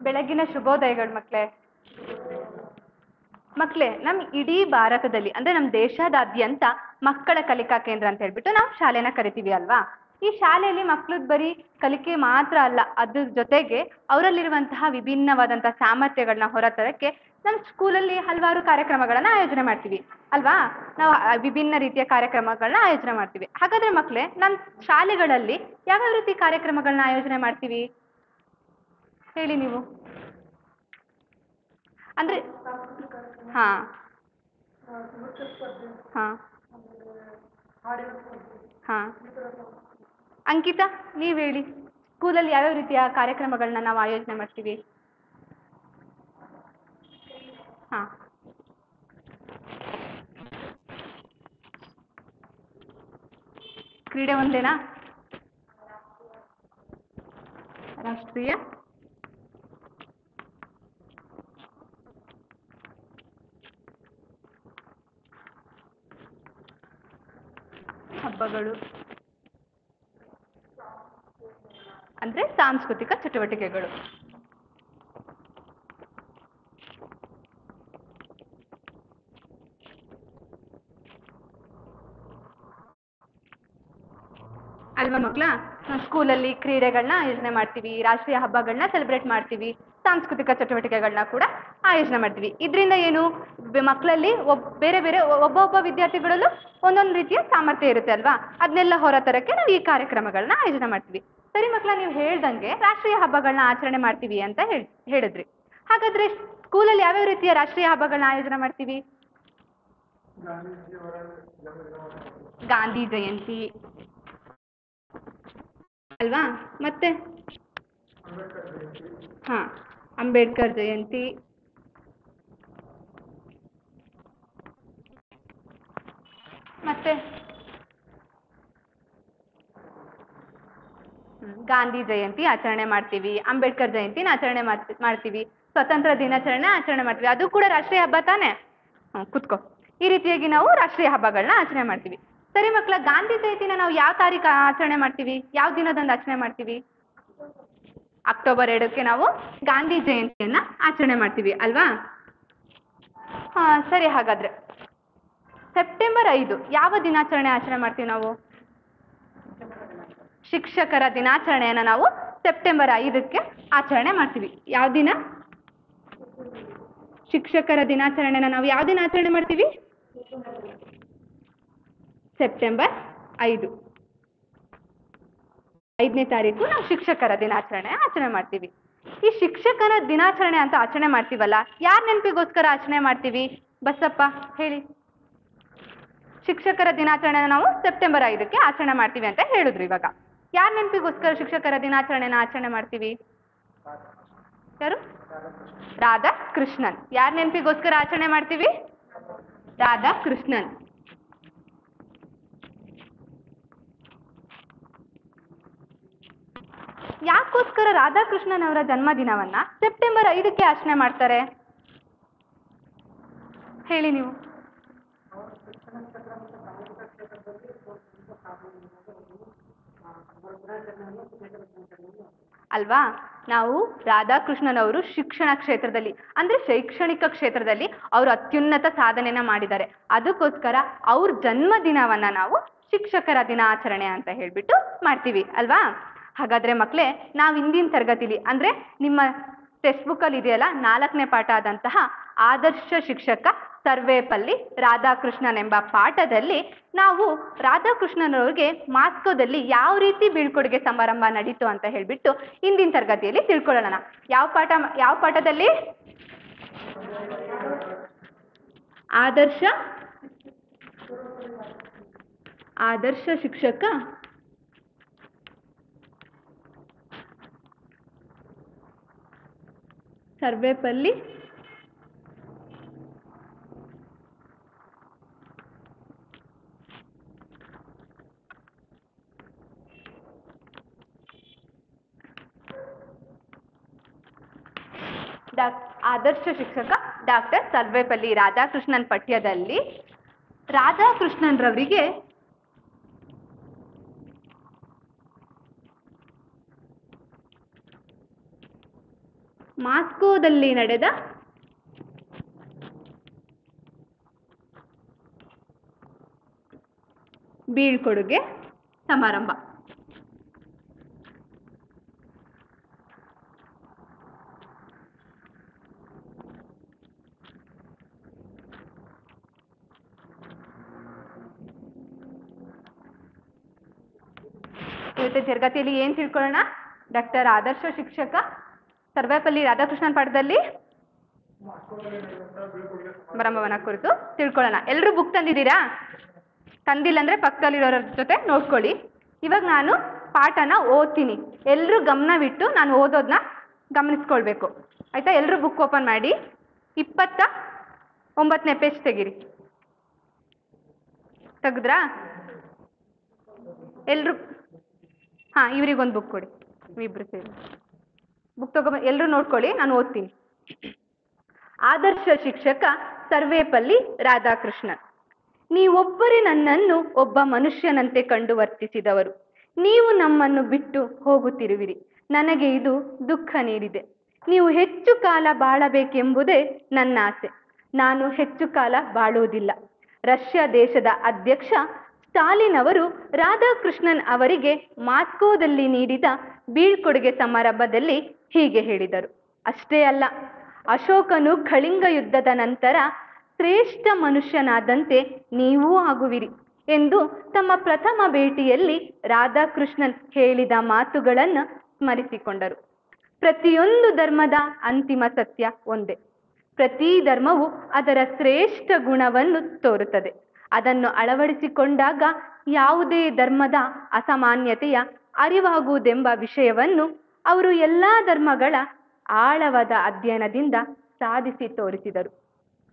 ಬೆಳಗಿನ ಶುಭೋದಯಗಳು ಮಕ್ಕಳೇ. ಮಕ್ಕಳೇ, ನಮ್ಮ ಇಡೀ ಭಾರತದಲ್ಲಿ ಅಂದ್ರೆ ನಮ್ಮ ದೇಶದಾದ್ಯಂತ ಮಕ್ಕಳ ಕಲಿಕಾ ಕೇಂದ್ರ ಅಂತ ಹೇಳ್ಬಿಟ್ಟು ನಾವು ಶಾಲೆನ ಕರಿತೀವಿ ಅಲ್ವಾ. ಈ ಶಾಲೆಯಲ್ಲಿ ಮಕ್ಕಳದ್ದು ಬರೀ ಕಲಿಕೆ ಮಾತ್ರ ಅಲ್ಲ, ಅದ್ರ ಜೊತೆಗೆ ಅವರಲ್ಲಿರುವಂತಹ ವಿಭಿನ್ನವಾದಂತಹ ಸಾಮರ್ಥ್ಯಗಳನ್ನ ಹೊರತರಕ್ಕೆ ನಮ್ಮ ಸ್ಕೂಲಲ್ಲಿ ಹಲವಾರು ಕಾರ್ಯಕ್ರಮಗಳನ್ನ ಆಯೋಜನೆ ಮಾಡ್ತೀವಿ ಅಲ್ವಾ. ನಾವು ವಿಭಿನ್ನ ರೀತಿಯ ಕಾರ್ಯಕ್ರಮಗಳನ್ನ ಆಯೋಜನೆ ಮಾಡ್ತೀವಿ. ಹಾಗಾದ್ರೆ ಮಕ್ಕಳೇ, ನಮ್ಮ ಶಾಲೆಗಳಲ್ಲಿ ಯಾವ್ಯಾವ ರೀತಿ ಕಾರ್ಯಕ್ರಮಗಳನ್ನ ಆಯೋಜನೆ ಮಾಡ್ತೀವಿ ಹೇಳಿ ನೀವು? ಅಂದ್ರೆ ಹಾ ಹಾ ಹಾ ಅಂಕಿತಾ, ನೀವ್ ಹೇಳಿ, ಸ್ಕೂಲಲ್ಲಿ ಯಾವ್ಯಾವ ರೀತಿಯ ಕಾರ್ಯಕ್ರಮಗಳನ್ನ ನಾವು ಆಯೋಜನೆ ಮಾಡ್ತೀವಿ? ಹಾ ಕ್ರೀಡೆ ಒಂದೇನಾ? ರಾಷ್ಟ್ರೀಯ ಹಬ್ಬಗಳು ಅಂದ್ರೆ ಸಾಂಸ್ಕೃತಿಕ ಚಟುವಟಿಕೆಗಳು. ಅಲ್ವಾ ಮಕ್ಕಳ? ಸ್ಕೂಲಲ್ಲಿ ಕ್ರೀಡೆಗಳನ್ನ ಆಯೋಜನೆ ಮಾಡ್ತೀವಿ, ರಾಷ್ಟ್ರೀಯ ಹಬ್ಬಗಳನ್ನ ಸೆಲೆಬ್ರೇಟ್ ಮಾಡ್ತೀವಿ, ಸಾಂಸ್ಕೃತಿಕ ಚಟುವಟಿಕೆಗಳನ್ನ ಕೂಡ ಆಯೋಜನೆ ಮಾಡ್ತೀವಿ. ಇದರಿಂದ ಏನು, ಮಕ್ಕಳಲ್ಲಿ ಬೇರೆ ಬೇರೆ ಒಬ್ಬೊಬ್ಬ ವಿದ್ಯಾರ್ಥಿಗಳಲ್ಲೂ ಒಂದೊಂದು ರೀತಿಯ ಸಾಮರ್ಥ್ಯ ಇರುತ್ತೆ ಅಲ್ವಾ. ಅದನ್ನೆಲ್ಲ ಹೊರತರಕ್ಕೆ ನಾವು ಈ ಕಾರ್ಯಕ್ರಮಗಳನ್ನ ಆಯೋಜನೆ ಮಾಡ್ತೀವಿ. ಸರಿ ಮಕ್ಕಳ, ನೀವು ಹೇಳ್ದಂಗೆ ರಾಷ್ಟ್ರೀಯ ಹಬ್ಬಗಳನ್ನ ಆಚರಣೆ ಮಾಡ್ತೀವಿ ಅಂತ ಹೇಳಿದ್ರಿ. ಹಾಗಾದ್ರೆ ಸ್ಕೂಲಲ್ಲಿ ಯಾವ್ಯಾವ ರೀತಿಯ ರಾಷ್ಟ್ರೀಯ ಹಬ್ಬಗಳನ್ನ ಆಯೋಜನೆ ಮಾಡ್ತೀವಿ? ಗಾಂಧಿ ಜಯಂತಿ ಅಲ್ವಾ, ಮತ್ತೆ ಹಾ ಅಂಬೇಡ್ಕರ್ ಜಯಂತಿ, ಮತ್ತೆ ಗಾಂಧಿ ಜಯಂತಿ ಆಚರಣೆ ಮಾಡ್ತೀವಿ, ಅಂಬೇಡ್ಕರ್ ಜಯಂತಿನ ಆಚರಣೆ ಮಾಡ್ತೀವಿ, ಸ್ವತಂತ್ರ ದಿನಾಚರಣೆ ಆಚರಣೆ ಮಾಡ್ತೀವಿ. ಅದು ಕೂಡ ರಾಷ್ಟ್ರೀಯ ಹಬ್ಬ ತಾನೆ? ಕುತ್ಕೋ. ಈ ರೀತಿಯಾಗಿ ನಾವು ರಾಷ್ಟ್ರೀಯ ಹಬ್ಬಗಳನ್ನ ಆಚರಣೆ ಮಾಡ್ತೀವಿ. ಸರಿ ಮಕ್ಕಳ, ಗಾಂಧಿ ಜಯಂತಿನ ನಾವು ಯಾವ ತಾರೀಕು ಆಚರಣೆ ಮಾಡ್ತೀವಿ, ಯಾವ ದಿನದಂದು ಆಚರಣೆ ಮಾಡ್ತೀವಿ? ಅಕ್ಟೋಬರ್ 2ಕ್ಕೆ ನಾವು ಗಾಂಧಿ ಜಯಂತಿಯನ್ನ ಆಚರಣೆ ಮಾಡ್ತೀವಿ ಅಲ್ವಾ. ಹಾ ಸರಿ, ಹಾಗಾದ್ರೆ ಸೆಪ್ಟೆಂಬರ್ 5 ಯಾವ ದಿನಾಚರಣೆ ಆಚರಣೆ ಮಾಡ್ತೀವಿ ನಾವು? ಶಿಕ್ಷಕರ ದಿನಾಚರಣೆಯನ್ನ ನಾವು ಸೆಪ್ಟೆಂಬರ್ 5ಕ್ಕೆ ಆಚರಣೆ ಮಾಡ್ತೀವಿ. ಯಾವ ದಿನ? ಶಿಕ್ಷಕರ ದಿನಾಚರಣೆನ ನಾವು ಯಾವ ದಿನ ಆಚರಣೆ ಮಾಡ್ತೀವಿ? ಸೆಪ್ಟೆಂಬರ್ 5ನೇ ತಾರೀಕು ನಾವು ಶಿಕ್ಷಕರ ದಿನಾಚರಣೆ ಆಚರಣೆ ಮಾಡ್ತೀವಿ. ಈ ಶಿಕ್ಷಕರ ದಿನಾಚರಣೆ ಅಂತ ಆಚರಣೆ ಮಾಡ್ತೀವಲ್ಲ, ಯಾರ ನೆನಪಿಗೋಸ್ಕರ ಆಚರಣೆ ಮಾಡ್ತೀವಿ? ಬಸಪ್ಪ ಹೇಳಿ. ಶಿಕ್ಷಕರ ದಿನಾಚರಣೆನ ನಾವು ಸೆಪ್ಟೆಂಬರ್ 5ಕ್ಕೆ ಆಚರಣೆ ಮಾಡ್ತೀವಿ ಅಂತ ಹೇಳಿದ್ರು. ಇವಾಗ ಯಾರ ನೆನಪಿಗೋಸ್ಕರ ಶಿಕ್ಷಕರ ದಿನಾಚರಣೆನ ಆಚರಣೆ ಮಾಡ್ತೀವಿ? ಯಾರು? ರಾಧಾಕೃಷ್ಣನ್. ಯಾರ ನೆನಪಿಗೋಸ್ಕರ ಆಚರಣೆ ಮಾಡ್ತೀವಿ? ರಾಧಾಕೃಷ್ಣನ್. ಯಾಕೋಸ್ಕರ ರಾಧಾಕೃಷ್ಣನ್ ಅವರ ಜನ್ಮದಿನವನ್ನ ಸೆಪ್ಟೆಂಬರ್ 5ಕ್ಕೆ ಆಚರಣೆ ಮಾಡ್ತಾರೆ ಹೇಳಿ ನೀವು? ಅಲ್ವಾ, ನಾವು ರಾಧಾಕೃಷ್ಣನ್ ಅವರು ಶಿಕ್ಷಣ ಕ್ಷೇತ್ರದಲ್ಲಿ ಅಂದ್ರೆ ಶೈಕ್ಷಣಿಕ ಕ್ಷೇತ್ರದಲ್ಲಿ ಅವರು ಅತ್ಯುನ್ನತ ಸಾಧನೆನ ಮಾಡಿದ್ದಾರೆ. ಅದಕ್ಕೋಸ್ಕರ ಅವ್ರ ಜನ್ಮದಿನವನ್ನ ನಾವು ಶಿಕ್ಷಕರ ದಿನಾಚರಣೆ ಅಂತ ಹೇಳ್ಬಿಟ್ಟು ಮಾಡ್ತೀವಿ ಅಲ್ವಾ. ಹಾಗಾದ್ರೆ ಮಕ್ಕಳೇ, ನಾವು ಇಂದಿನ ತರಗತಿಲಿ ಅಂದ್ರೆ ನಿಮ್ಮ ಟೆಕ್ಸ್ಟ್ ಬುಕ್ ಅಲ್ಲಿ ಇದೆಯಲ್ಲ 4ನೇ ಪಾಠ ಆದಂತಹ ಆದರ್ಶ ಶಿಕ್ಷಕ ಸರ್ವೇಪಲ್ಲಿ ರಾಧಾಕೃಷ್ಣನ್ ಎಂಬ ಪಾಠದಲ್ಲಿ ನಾವು ರಾಧಾಕೃಷ್ಣನವ್ರಿಗೆ ಮಾಸ್ಕೋದಲ್ಲಿ ಯಾವ ರೀತಿ ಬೀಳ್ಕೊಡುಗೆ ಸಮಾರಂಭ ನಡೀತು ಅಂತ ಹೇಳ್ಬಿಟ್ಟು ಇಂದಿನ ತರಗತಿಯಲ್ಲಿ ತಿಳ್ಕೊಳ್ಳೋಣ. ಯಾವ ಪಾಠದಲ್ಲಿ? ಆದರ್ಶ ಶಿಕ್ಷಕ ಸರ್ವೇಪಲ್ಲಿ ಆದರ್ಶ ಶಿಕ್ಷಕ ಡಾಕ್ಟರ್ ಸರ್ವೇಪಲ್ಲಿ ರಾಧಾಕೃಷ್ಣನ್ ಪಠ್ಯದಲ್ಲಿ ರಾಧಾಕೃಷ್ಣನ್ ರವರಿಗೆ ಮಾಸ್ಕೋದಲ್ಲಿ ನಡೆದ ಬೀಳ್ಕೊಡುಗೆ ಸಮಾರಂಭ. ಇವತ್ತು ತರಗತಿಯಲ್ಲಿ ಏನ್ ತಿಳ್ಕೊಳ್ಳೋಣ? ಡಾಕ್ಟರ್ ಆದರ್ಶ ಶಿಕ್ಷಕ ಸರ್ವೇಪಲ್ಲಿ ರಾಧಾಕೃಷ್ಣನ್ ಪಾಠದಲ್ಲಿ ಸಮಾರಂಭವನ್ನ ಕುರಿತು ತಿಳ್ಕೊಳ್ಳೋಣ. ಎಲ್ಲರೂ ಬುಕ್ ತಂದಿದ್ದೀರಾ? ತಂದಿಲ್ಲ ಅಂದ್ರೆ ಪಕ್ಕದಲ್ಲಿರೋರ ಜೊತೆ ನೋಡ್ಕೊಳ್ಳಿ. ಇವಾಗ ನಾನು ಪಾಠನ ಓದ್ತೀನಿ, ಎಲ್ಲರೂ ಗಮನವಿಟ್ಟು ನಾನು ಓದೋದನ್ನ ಗಮನಿಸ್ಕೊಳ್ಬೇಕು, ಆಯ್ತಾ? ಎಲ್ಲರೂ ಬುಕ್ ಓಪನ್ ಮಾಡಿ 29ನೇ ಪೇಜ್ ತೆಗೀರಿ. ತೆಗೆದ್ರಾ? ಎಲ್ಲರೂ ಇವರಿಗೊಂದು ಬುಕ್ ಕೊಡಿ, ಇಬ್ರು ಸೇರಿ ಬುಕ್ ತಗೊಂಡು ಎಲ್ಲರೂ ನೋಡ್ಕೊಳ್ಳಿ, ನಾನು ಓದ್ತೀನಿ. ಆದರ್ಶ ಶಿಕ್ಷಕ ಸರ್ವೇಪಲ್ಲಿ ರಾಧಾಕೃಷ್ಣನ್. ನೀವೊಬ್ಬರೇ ನನ್ನನ್ನು ಒಬ್ಬ ಮನುಷ್ಯನಂತೆ ಕಂಡು ವರ್ತಿಸಿದವರು. ನೀವು ನಮ್ಮನ್ನು ಬಿಟ್ಟು ಹೋಗುತ್ತಿರುವಿರಿ. ನನಗೆ ಇದು ದುಃಖ ನೀಡಿದೆ. ನೀವು ಹೆಚ್ಚು ಕಾಲ ಬಾಳಬೇಕೆಂಬುದೇ ನನ್ನ ಆಸೆ. ನಾನು ಹೆಚ್ಚು ಕಾಲ ಬಾಳುವುದಿಲ್ಲ. ರಷ್ಯಾ ದೇಶದ ಅಧ್ಯಕ್ಷ ಸ್ಟಾಲಿನ್ ಅವರು ರಾಧಾಕೃಷ್ಣನ್ ಅವರಿಗೆ ಮಾಸ್ಕೋದಲ್ಲಿ ನೀಡಿದ ಬೀಳ್ಕೊಡುಗೆ ಸಮಾರಂಭದಲ್ಲಿ ಹೀಗೆ ಹೇಳಿದರು. ಅಷ್ಟೇ ಅಲ್ಲ, ಅಶೋಕನು ಕಳಿಂಗ ಯುದ್ಧದ ನಂತರ ಶ್ರೇಷ್ಠ ಮನುಷ್ಯನಾದಂತೆ ನೀವೂ ಆಗುವಿರಿ ಎಂದು ತಮ್ಮ ಪ್ರಥಮ ಭೇಟಿಯಲ್ಲಿ ರಾಧಾಕೃಷ್ಣನ್ ಹೇಳಿದ ಮಾತುಗಳನ್ನು ಸ್ಮರಿಸಿಕೊಂಡರು. ಪ್ರತಿಯೊಂದು ಧರ್ಮದ ಅಂತಿಮ ಸತ್ಯ ಒಂದೇ. ಪ್ರತಿ ಧರ್ಮವು ಅದರ ಶ್ರೇಷ್ಠ ಗುಣವನ್ನು ತೋರುತ್ತದೆ. ಅದನ್ನು ಅಳವಡಿಸಿಕೊಂಡಾಗ ಯಾವುದೇ ಧರ್ಮದ ಅಸಾಮಾನ್ಯತೆಯ ಅರಿವಾಗುವುದೆಂಬ ವಿಷಯವನ್ನು ಅವರು ಎಲ್ಲ ಧರ್ಮಗಳ ಆಳವಾದ ಅಧ್ಯಯನದಿಂದ ಸಾಧಿಸಿ ತೋರಿಸಿದರು.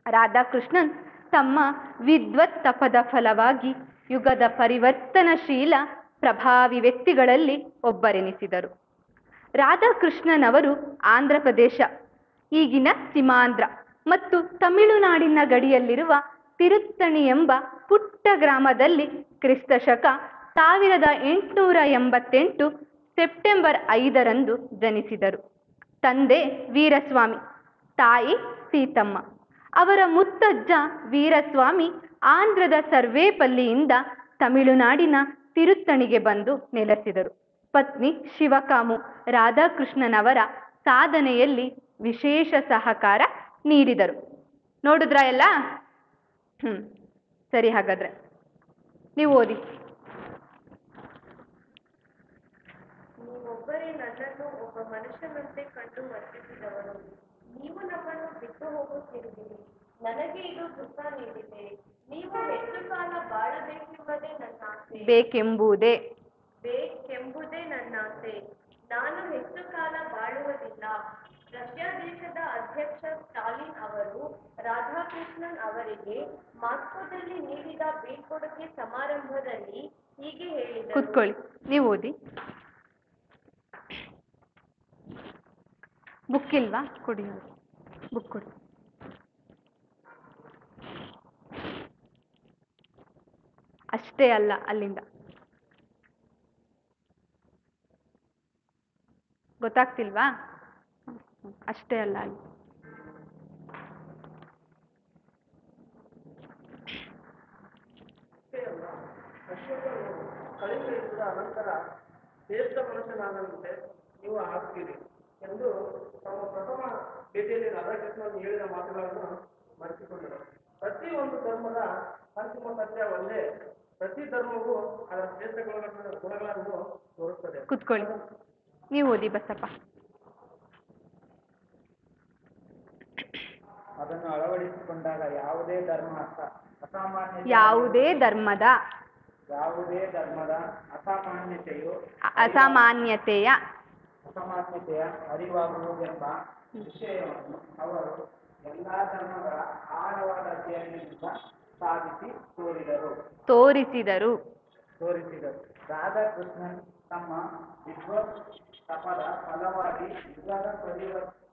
ರಾಧಾಕೃಷ್ಣನ್ ತಮ್ಮ ವಿದ್ವತ್ ತಪದ ಫಲವಾಗಿ ಯುಗದ ಪರಿವರ್ತನಶೀಲ ಪ್ರಭಾವಿ ವ್ಯಕ್ತಿಗಳಲ್ಲಿ ಒಬ್ಬರೆನಿಸಿದರು. ರಾಧಾಕೃಷ್ಣನ್ ಅವರು ಆಂಧ್ರ ಪ್ರದೇಶ, ಈಗಿನ ಸೀಮಾಂಧ್ರ ಮತ್ತು ತಮಿಳುನಾಡಿನ ಗಡಿಯಲ್ಲಿರುವ ತಿರುತ್ತಣಿ ಎಂಬ ಪುಟ್ಟ ಗ್ರಾಮದಲ್ಲಿ ಕ್ರಿಸ್ತಶಕ 1888 ಸೆಪ್ಟೆಂಬರ್ 5ರಂದು ಜನಿಸಿದರು. ತಂದೆ ವೀರಸ್ವಾಮಿ, ತಾಯಿ ಸೀತಮ್ಮ. ಅವರ ಮುತ್ತಜ್ಜ ವೀರಸ್ವಾಮಿ ಆಂಧ್ರದ ಸರ್ವೇಪಲ್ಲಿಯಿಂದ ತಮಿಳುನಾಡಿನ ತಿರುತ್ತಣಿಗೆ ಬಂದು ನೆಲೆಸಿದರು. ಪತ್ನಿ ಶಿವಕಾಮು ರಾಧಾಕೃಷ್ಣನವರ ಸಾಧನೆಯಲ್ಲಿ ವಿಶೇಷ ಸಹಕಾರ ನೀಡಿದರು. ನೋಡಿದ್ರಾ ಎಲ್ಲ? ಸರಿ, ಹಾಗಾದ್ರೆ ನೀವು ಓದಿ. ನೀವೊಬ್ಬರೇ ನನ್ನನ್ನು ಒಬ್ಬ ಮನುಷ್ಯನಂತೆ ಕಂಡು ವರ್ತಿಸಿದವರು. ನೀವು ನಮ್ಮನ್ನು ಬಿಟ್ಟು ಹೋಗುತ್ತಿರುವಿರಿ. ನನಗೆ ಇದು ದುಃಖ ನೀಡಿದೆ. ನೀವು ಹೆಚ್ಚು ಕಾಲ ಬಾಳಬೇಕೆಂಬುದೇ ನನ್ನ ಆಸೆ. ಬೇಕೆಂಬುದೇ ನನ್ನ ಆಸೆ. ನಾನು ಹೆಚ್ಚು ಕಾಲ ಬಾಳುವುದಿಲ್ಲ. ರಷ್ಯಾ ದೇಶದ ಅಧ್ಯಕ್ಷ ಸ್ಟಾಲಿನ್ ಅವರು ರಾಧಾಕೃಷ್ಣನ್ ಅವರಿಗೆ ಮಾಸ್ಕೋದಲ್ಲಿ ನೀಡಿದ ಬೀಳ್ಕೊಡುಗೆ ಸಮಾರಂಭದಲ್ಲಿ ಹೀಗೆ ಹೇಳಿದರು. ಕೂತ್ಕೊಳ್ಳಿ, ನೀವು ಓದಿ. ಬುಕ್ ಇಲ್ವಾ? ಕೊಡಿ, ಬುಕ್ ಕೊಡಿ. ಅಷ್ಟೇ ಅಲ್ಲ, ಅಲ್ಲಿಂದ ಗೊತ್ತಾಗ್ತಿಲ್ವಾ? ಅಷ್ಟೇ ಅಲ್ಲ, ಅಲ್ಲಿ ಕಳಿಂಗ ಯುದ್ಧದ ಅನಂತರ ಶ್ರೇಷ್ಠ ಮನುಷ್ಯನಾದಂತೆ ನೀವು ಆಗ್ತೀರಿ ಎಂದು ತಮ್ಮ ಪ್ರಥಮ ಭೇಟಿಯಲ್ಲಿ ರಾಧಾಕೃಷ್ಣನ್ ಹೇಳಿದ ಮಾತುಗಳನ್ನು ಮರೆಸಿಕೊಂಡರು. ಪ್ರತಿಯೊಂದು ಧರ್ಮದ ಅಂತಿಮ ಸತ್ಯ ಒಂದೇ. ಪ್ರತಿ ಧರ್ಮವು ಅದರ ಶ್ರೇಷ್ಠ ಗುಣಗಳನ್ನು ತೋರುತ್ತದೆ. ಕುತ್ಕೊಳ್ಳಿ, ನೀವು ಓದಿ ಬಸಪ್ಪ. ಅದನ್ನು ಅಳವಡಿಸಿಕೊಂಡಾಗ ಯಾವುದೇ ಧರ್ಮದ ಅಸಾಮಾನ್ಯತೆಯ ಅರಿವಾಗುವುದೆಂಬ ವಿಷಯವನ್ನು ಅವರು ಎಲ್ಲ ಧರ್ಮಗಳ ಆಳವಾದ ಅಧ್ಯಯನದಿಂದ ಸಾಧಿಸಿ ತೋರಿಸಿದರು. ರಾಧಾಕೃಷ್ಣನ್ ತಮ್ಮ ವಿದ್ವತ್ ತಪದ ಫಲವಾಗಿ ಯುಗದ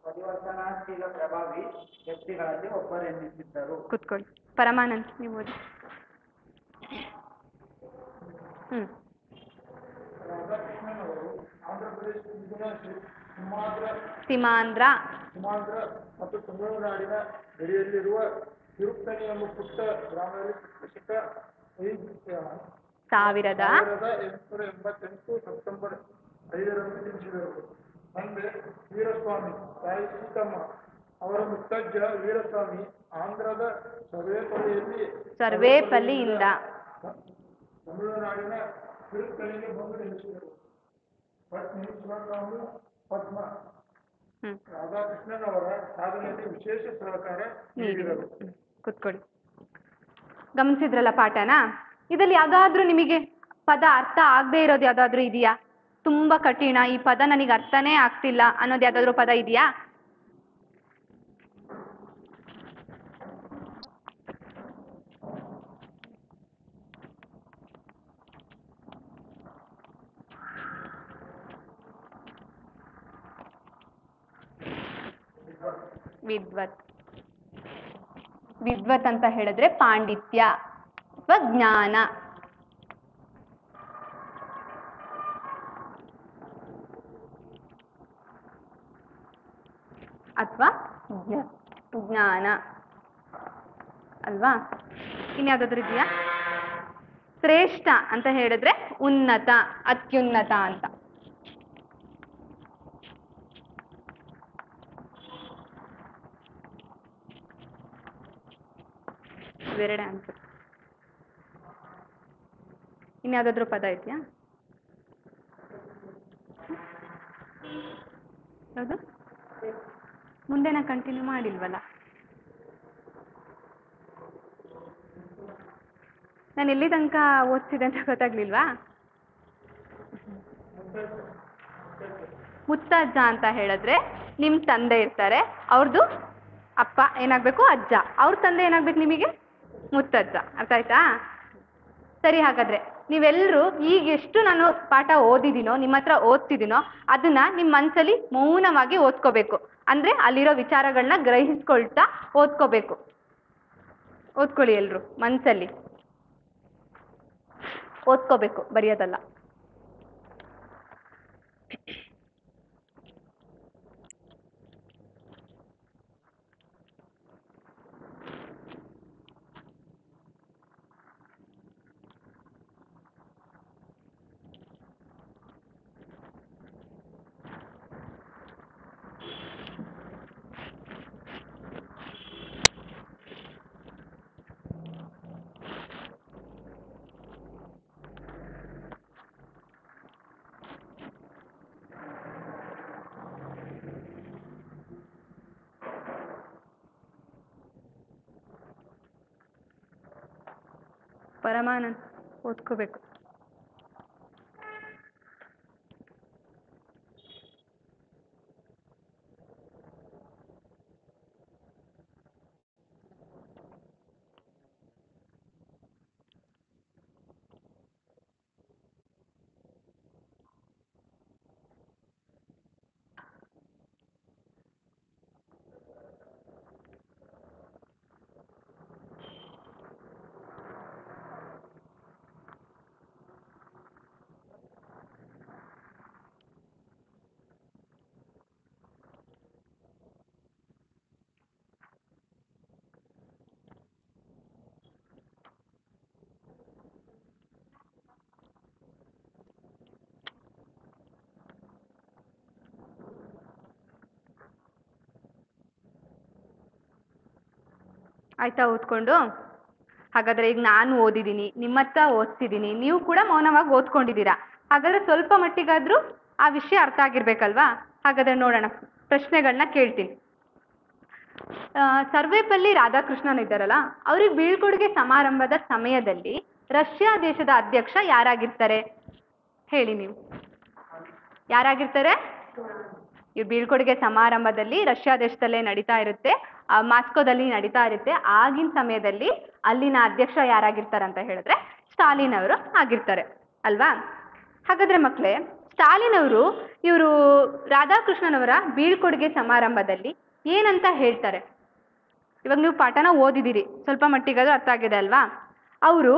ಪರಿವರ್ತನಾಶೀಲ ಪ್ರಭಾವಿ ವ್ಯಕ್ತಿಗಳಲ್ಲಿ ಒಬ್ಬರೆನ್ನಿಸಿದ್ದರು. ಕುತ್ಕೊಳ್ಳಿ. ಪರಮಾನಂದ್, ನೀವು ಓದಿ. ರಾಧಾಕೃಷ್ಣನ್ ಅವರು ಆಂಧ್ರ ಪ್ರದೇಶ, ಸೀಮಾಂಧ್ರ ಸೀಮಾಂಧ್ರ ಮತ್ತು ತಮಿಳುನಾಡಿನ ಗಡಿಯಲ್ಲಿರುವ ತಿರುತ್ತಣಿ ಎಂಬ ಪುಟ್ಟ ಗ್ರಾಮದಲ್ಲಿ ಕ್ರಿಸ್ತ 1888 ಸೆಪ್ಟೆಂಬರ್ 5ರಂದು ಜನಿಸಿದರು. ತಂದೆ ವೀರಸ್ವಾಮಿ, ತಾಯಿ ಸೀತಮ್ಮ. ಅವರ ಮುತ್ತಜ್ಜ ವೀರಸ್ವಾಮಿ ಆಂಧ್ರದ ಸರ್ವೇಪಲ್ಲಿಯಿಂದ ತಮಿಳುನಾಡಿನ ತಿರುತ್ತಣಿಗೆ ಬಂದು ನೆಲೆಸಿದರು. ಪತ್ನಿ ಶಿವರಾಮು ಪದ್ಮ ರಾಧಾಕೃಷ್ಣನ್ ಅವರ ಸಾಧನೆಗೆ ವಿಶೇಷ ಸಹಕಾರ ನೀಡಿದರು. ಕುತ್ಕೊಳ್ಳಿ. ಗಮನಿಸಿದ್ರಲ್ಲ ಪಾಠನ? ಇದರಲ್ಲಿ ಯಾವ್ದಾದ್ರೂ ನಿಮಗೆ ಪದ ಅರ್ಥ ಆಗದೆ ಇರೋದು ಯಾವ್ದಾದ್ರು ಇದೆಯಾ? ತುಂಬಾ ಕಠಿಣ, ಈ ಪದ ನನಗೆ ಅರ್ಥನೇ ಆಗ್ತಿಲ್ಲ ಅನ್ನೋದು ಯಾವ್ದಾದ್ರು ಪದ ಇದೆಯಾ? ವಿದ್ವತ್. ವಿದ್ವತ್ ಅಂತ ಹೇಳಿದ್ರೆ ಪಾಂಡಿತ್ಯ ಅಥವಾ ಜ್ಞಾನ. ಅಥವಾ ಜ್ಞಾನ ಅಲ್ವಾ? ಇನ್ಯಾವುದಾದ್ರೂ ಇದೆಯಾ? ಶ್ರೇಷ್ಠ ಅಂತ ಹೇಳಿದ್ರೆ ಉನ್ನತ, ಅತ್ಯುನ್ನತ ಅಂತ. ಇವೆರಡೇ ಆನ್ಸರ್. ಇನ್ಯಾವುದಾದ್ರೂ ಪದ ಇದೆಯಾ? ಹೌದು, ಮುಂದೆನ ಕಂಟಿನ್ಯೂ ಮಾಡಿಲ್ವಲ್ಲ. ನಾನು ಎಲ್ಲಿ ತನಕ ಓದ್ತಿದ್ದೆ ಅಂತ ಗೊತ್ತಾಗ್ಲಿಲ್ವಾ? ಮುತ್ತಜ್ಜ ಅಂತ ಹೇಳಿದ್ರೆ ನಿಮ್ಮ ತಂದೆ ಇರ್ತಾರೆ, ಅವ್ರದ್ದು ಅಪ್ಪ ಏನಾಗಬೇಕು? ಅಜ್ಜ. ಅವ್ರ ತಂದೆ ಏನಾಗ್ಬೇಕು ನಿಮಗೆ? ಮುತ್ತಜ್ಜ. ಅರ್ಥ ಆಯ್ತಾ? ಸರಿ, ಹಾಗಾದ್ರೆ ನೀವೆಲ್ಲರೂ ಈಗ ಎಷ್ಟು ನಾನು ಪಾಠ ಓದಿದ್ದೀನೋ, ನಿಮ್ಮ ಹತ್ರ ಓದ್ತಿದ್ದೀನೋ, ಅದನ್ನ ನಿಮ್ಮ ಮನಸ್ಸಲ್ಲಿ ಮೌನವಾಗಿ ಓದ್ಕೋಬೇಕು. ಅಂದ್ರೆ ಅಲ್ಲಿರೋ ವಿಚಾರಗಳನ್ನ ಗ್ರಹಿಸ್ಕೊಳ್ತಾ ಓದ್ಕೋಬೇಕು. ಓದ್ಕೊಳ್ಳಿ, ಎಲ್ರು ಮನಸ್ಸಲ್ಲಿ ಓದ್ಕೋಬೇಕು, ಬರೆಯೋದಲ್ಲ. ಪರಮಾನಂದ ಓದ್ಕೋಬೇಕು. ಆಯ್ತಾ ಓದ್ಕೊಂಡು? ಹಾಗಾದ್ರೆ ಈಗ ನಾನು ಓದಿದ್ದೀನಿ, ನಿಮ್ಮ ಹತ್ರ ಓದ್ತಿದ್ದೀನಿ, ನೀವು ಕೂಡ ಮೌನವಾಗಿ ಓದ್ಕೊಂಡಿದ್ದೀರಾ. ಹಾಗಾದ್ರೆ ಸ್ವಲ್ಪ ಮಟ್ಟಿಗಾದ್ರೂ ಆ ವಿಷಯ ಅರ್ಥ ಆಗಿರ್ಬೇಕಲ್ವಾ? ಹಾಗಾದ್ರೆ ನೋಡೋಣ, ಪ್ರಶ್ನೆಗಳನ್ನ ಕೇಳ್ತೀನಿ. ಸರ್ವೇಪಲ್ಲಿ ರಾಧಾಕೃಷ್ಣನ್ ಇದ್ದಾರಲ್ಲ, ಅವ್ರಿಗೆ ಬೀಳ್ಕೊಡುಗೆ ಸಮಾರಂಭದ ಸಮಯದಲ್ಲಿ ರಷ್ಯಾ ದೇಶದ ಅಧ್ಯಕ್ಷ ಯಾರಾಗಿರ್ತಾರೆ ಹೇಳಿ ನೀವು? ಯಾರಾಗಿರ್ತಾರೆ? ಇವ್ರು ಬೀಳ್ಕೊಡುಗೆ ಸಮಾರಂಭದಲ್ಲಿ ರಷ್ಯಾ ದೇಶದಲ್ಲೇ ನಡೀತಾ ಇರುತ್ತೆ, ಮಾಸ್ಕೋದಲ್ಲಿ ನಡೀತಾ ಇರುತ್ತೆ. ಆಗಿನ ಸಮಯದಲ್ಲಿ ಅಲ್ಲಿನ ಅಧ್ಯಕ್ಷ ಯಾರಾಗಿರ್ತಾರೆ ಅಂತ ಹೇಳಿದ್ರೆ ಸ್ಟಾಲಿನ್ ಅವರು ಆಗಿರ್ತಾರೆ ಅಲ್ವಾ? ಹಾಗಾದ್ರೆ ಮಕ್ಕಳೇ, ಸ್ಟಾಲಿನ್ ಅವರು ಇವರು ರಾಧಾಕೃಷ್ಣನವರ ಬೀಳ್ಕೊಡುಗೆ ಸಮಾರಂಭದಲ್ಲಿ ಏನಂತ ಹೇಳ್ತಾರೆ? ಇವಾಗ ನೀವು ಪಾಠನ ಓದಿದ್ದೀರಿ, ಸ್ವಲ್ಪ ಮಟ್ಟಿಗಾದ್ರೂ ಅರ್ಥ ಆಗಿದೆ ಅಲ್ವಾ? ಅವರು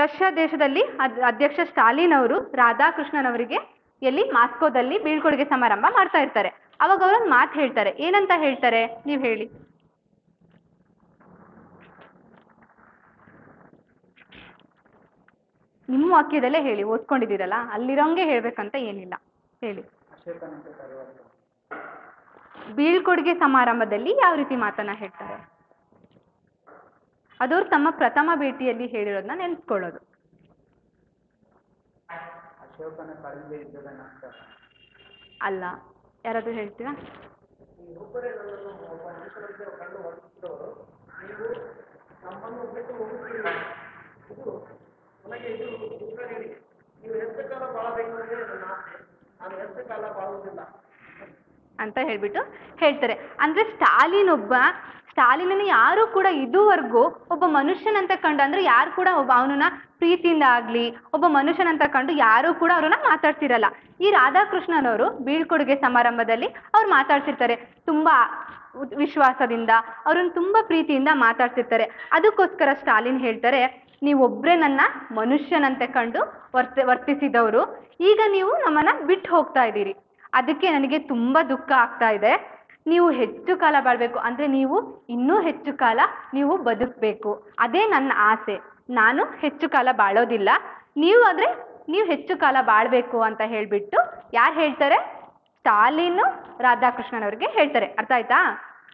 ರಷ್ಯಾ ದೇಶದಲ್ಲಿ ಅಧ್ಯಕ್ಷ ಸ್ಟಾಲಿನ್ ಅವರು ರಾಧಾಕೃಷ್ಣನ್ ಅವರಿಗೆ ಎಲ್ಲಿ ಮಾಸ್ಕೋದಲ್ಲಿ ಬೀಳ್ಕೊಡುಗೆ ಸಮಾರಂಭ ಮಾಡ್ತಾ ಇರ್ತಾರೆ. ಅವಾಗ ಅವರೊಂದು ಮಾತು ಹೇಳ್ತಾರೆ. ಏನಂತ ಹೇಳ್ತಾರೆ ನೀವು ಹೇಳಿ. ನಿಮ್ಮ ವಾಕ್ಯದಲ್ಲೇ ಹೇಳಿ, ಓದ್ಕೊಂಡಿದ್ದೀರಲ್ಲ ಅಲ್ಲಿರೋಂಗೆ ಹೇಳ್ಬೇಕಂತ ಏನಿಲ್ಲ, ಹೇಳಿ. ಅಶೋಕನಂತೆ ಪರಿವರ್ತನೆ. ಬೀಳ್ಕೊಡುಗೆ ಸಮಾರಂಭದಲ್ಲಿ ಯಾವ ರೀತಿ ಮಾತನ್ನ ಹೇಳ್ತಾರೆ? ಅದವ್ರು ತಮ್ಮ ಪ್ರಥಮ ಭೇಟಿಯಲ್ಲಿ ಹೇಳಿರೋದನ್ನ ನೆನ್ಸ್ಕೊಳ್ಳೋದು. ಅಶೋಕನ ಕಳಿಂಗ ಯುದ್ಧದ ನಂತರ. ಅಲ್ಲ, ಯಾರಾದ್ರೂ ಹೇಳ್ತೀರಾ? ಈ ಒಬ್ಬರೇ ನನ್ನನ್ನು ಒಬ್ಬ ಮನುಷ್ಯರಂತೆ ಕಂಡು ವರ್ತಿಸಿದವರು, ನೀವು ನಮ್ಮನ್ನು ಬಿಟ್ಟು ಹೋಗುತ್ತೀರಿ. ಇದು ನನಗೆ ಇದು ದುಃಖ ನೀಡಿ. ನೀವು ಎಷ್ಟು ಕಾಲ ಬಾಳಬೇಕೆಂದರೆ ನನ್ನ ಆಸೆ. ನಾನು ಎಷ್ಟು ಕಾಲ ಬಾಳುವುದಿಲ್ಲ ಅಂತ ಹೇಳ್ಬಿಟ್ಟು ಹೇಳ್ತಾರೆ. ಅಂದ್ರೆ ಸ್ಟಾಲಿನನ್ನು ಯಾರು ಕೂಡ ಇದುವರೆಗೂ ಒಬ್ಬ ಮನುಷ್ಯನಂತ ಕಂಡು, ಅಂದ್ರೆ ಯಾರು ಕೂಡ ಒಬ್ಬ ಅವನನ್ನ ಪ್ರೀತಿಯಿಂದ ಆಗ್ಲಿ ಒಬ್ಬ ಮನುಷ್ಯನಂತ ಕಂಡು ಯಾರು ಕೂಡ ಅವ್ರನ್ನ ಮಾತಾಡ್ತಿರಲ್ಲ. ಈ ರಾಧಾಕೃಷ್ಣನವರು ಬೀಳ್ಕೊಡುಗೆ ಸಮಾರಂಭದಲ್ಲಿ ಅವ್ರು ಮಾತಾಡ್ತಿರ್ತಾರೆ, ತುಂಬಾ ವಿಶ್ವಾಸದಿಂದ ಅವ್ರನ್ನ ತುಂಬಾ ಪ್ರೀತಿಯಿಂದ ಮಾತಾಡ್ತಿರ್ತಾರೆ. ಅದಕ್ಕೋಸ್ಕರ ಸ್ಟಾಲಿನ್ ಹೇಳ್ತಾರೆ, ನೀವೊಬ್ರೇ ನನ್ನ ಮನುಷ್ಯನಂತೆ ಕಂಡು ವರ್ತಿಸಿದವರು, ಈಗ ನೀವು ನಮ್ಮನ್ನ ಬಿಟ್ಟು ಹೋಗ್ತಾ ಇದ್ದೀರಿ. ಅದಕ್ಕೆ ನನಗೆ ತುಂಬಾ ದುಃಖ ಆಗ್ತಾ ಇದೆ. ನೀವು ಹೆಚ್ಚು ಕಾಲ ಬಾಳ್ಬೇಕು, ಅಂದ್ರೆ ನೀವು ಇನ್ನೂ ಹೆಚ್ಚು ಕಾಲ ನೀವು ಬದುಕಬೇಕು, ಅದೇ ನನ್ನ ಆಸೆ. ನಾನು ಹೆಚ್ಚು ಕಾಲ ಬಾಳೋದಿಲ್ಲ, ನೀವು ಹೆಚ್ಚು ಕಾಲ ಬಾಳ್ಬೇಕು ಅಂತ ಹೇಳ್ಬಿಟ್ಟು ಯಾರು ಹೇಳ್ತಾರೆ? ಸ್ಟಾಲಿನ್ ರಾಧಾಕೃಷ್ಣನವ್ರಿಗೆ ಹೇಳ್ತಾರೆ. ಅರ್ಥ ಆಯ್ತಾ?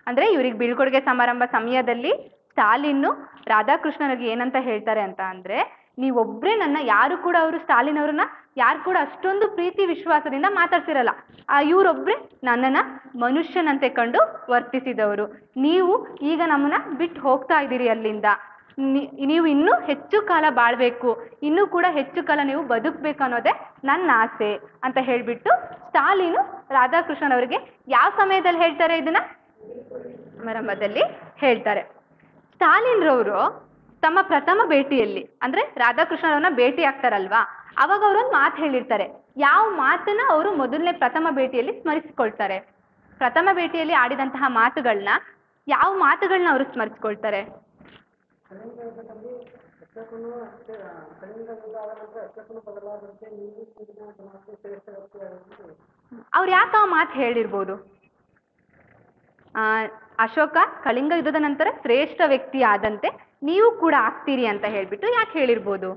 ಅಂದ್ರೆ ಇವ್ರಿಗೆ ಬೀಳ್ಕೊಡುಗೆ ಸಮಾರಂಭ ಸಮಯದಲ್ಲಿ ಸ್ಟಾಲಿನ್ನು ರಾಧಾಕೃಷ್ಣನಿಗೆ ಏನಂತ ಹೇಳ್ತಾರೆ ಅಂತ ಅಂದ್ರೆ, ನೀವೊಬ್ರೇ ಯಾರು ಕೂಡ ಅವರು ಸ್ಟಾಲಿನ್ ಅವ್ರನ್ನ ಯಾರು ಕೂಡ ಅಷ್ಟೊಂದು ಪ್ರೀತಿ ವಿಶ್ವಾಸದಿಂದ ಮಾತಾಡ್ತಿರಲ್ಲ. ಇವರೊಬ್ರೆ ನನ್ನನ್ನ ಮನುಷ್ಯನಂತೆ ಕಂಡು ವರ್ತಿಸಿದವರು. ನೀವು ಈಗ ನಮ್ಮನ್ನ ಬಿಟ್ಟು ಹೋಗ್ತಾ ಇದ್ದೀರಿ ಅಲ್ಲಿಂದ. ನೀವು ಇನ್ನೂ ಹೆಚ್ಚು ಕಾಲ ಬಾಳ್ಬೇಕು, ಇನ್ನೂ ಕೂಡ ಹೆಚ್ಚು ಕಾಲ ನೀವು ಬದುಕಬೇಕು ಅನ್ನೋದೇ ನನ್ನ ಆಸೆ ಅಂತ ಹೇಳ್ಬಿಟ್ಟು ಸ್ಟಾಲಿನು ರಾಧಾಕೃಷ್ಣನವರಿಗೆ ಯಾವ ಸಮಯದಲ್ಲಿ ಹೇಳ್ತಾರೆ? ಇದನ್ನ ಸಮಾರಂಭದಲ್ಲಿ ಹೇಳ್ತಾರೆ. ಸ್ಟಾಲಿನ್ರವರು ತಮ್ಮ ಪ್ರಥಮ ಭೇಟಿಯಲ್ಲಿ ಅಂದ್ರೆ ರಾಧಾಕೃಷ್ಣರವ್ರನ್ನ ಭೇಟಿ ಆಗ್ತಾರಲ್ವಾ, ಅವಾಗ ಅವರೊಂದು ಮಾತು ಹೇಳಿರ್ತಾರೆ. ಯಾವ ಮಾತನ್ನ ಅವರು ಮೊದಲನೇ ಪ್ರಥಮ ಭೇಟಿಯಲ್ಲಿ ಸ್ಮರಿಸಿಕೊಳ್ತಾರೆ? ಪ್ರಥಮ ಭೇಟಿಯಲ್ಲಿ ಆಡಿದಂತಹ ಮಾತುಗಳನ್ನ, ಯಾವ ಮಾತುಗಳನ್ನ ಅವರು ಸ್ಮರಿಸ್ಕೊಳ್ತಾರೆ? ಅವ್ರು ಯಾಕೆ ಆ ಮಾತು ಹೇಳಿರ್ಬೋದು? ಅಶೋಕ ಕಳಿಂಗ ಯುದ್ಧದ ನಂತರ ಶ್ರೇಷ್ಠ ವ್ಯಕ್ತಿ ಆದಂತೆ ನೀವು ಕೂಡ ಆಗ್ತೀರಿ ಅಂತ ಹೇಳ್ಬಿಟ್ಟು ಯಾಕೆ ಹೇಳಿರ್ಬೋದು?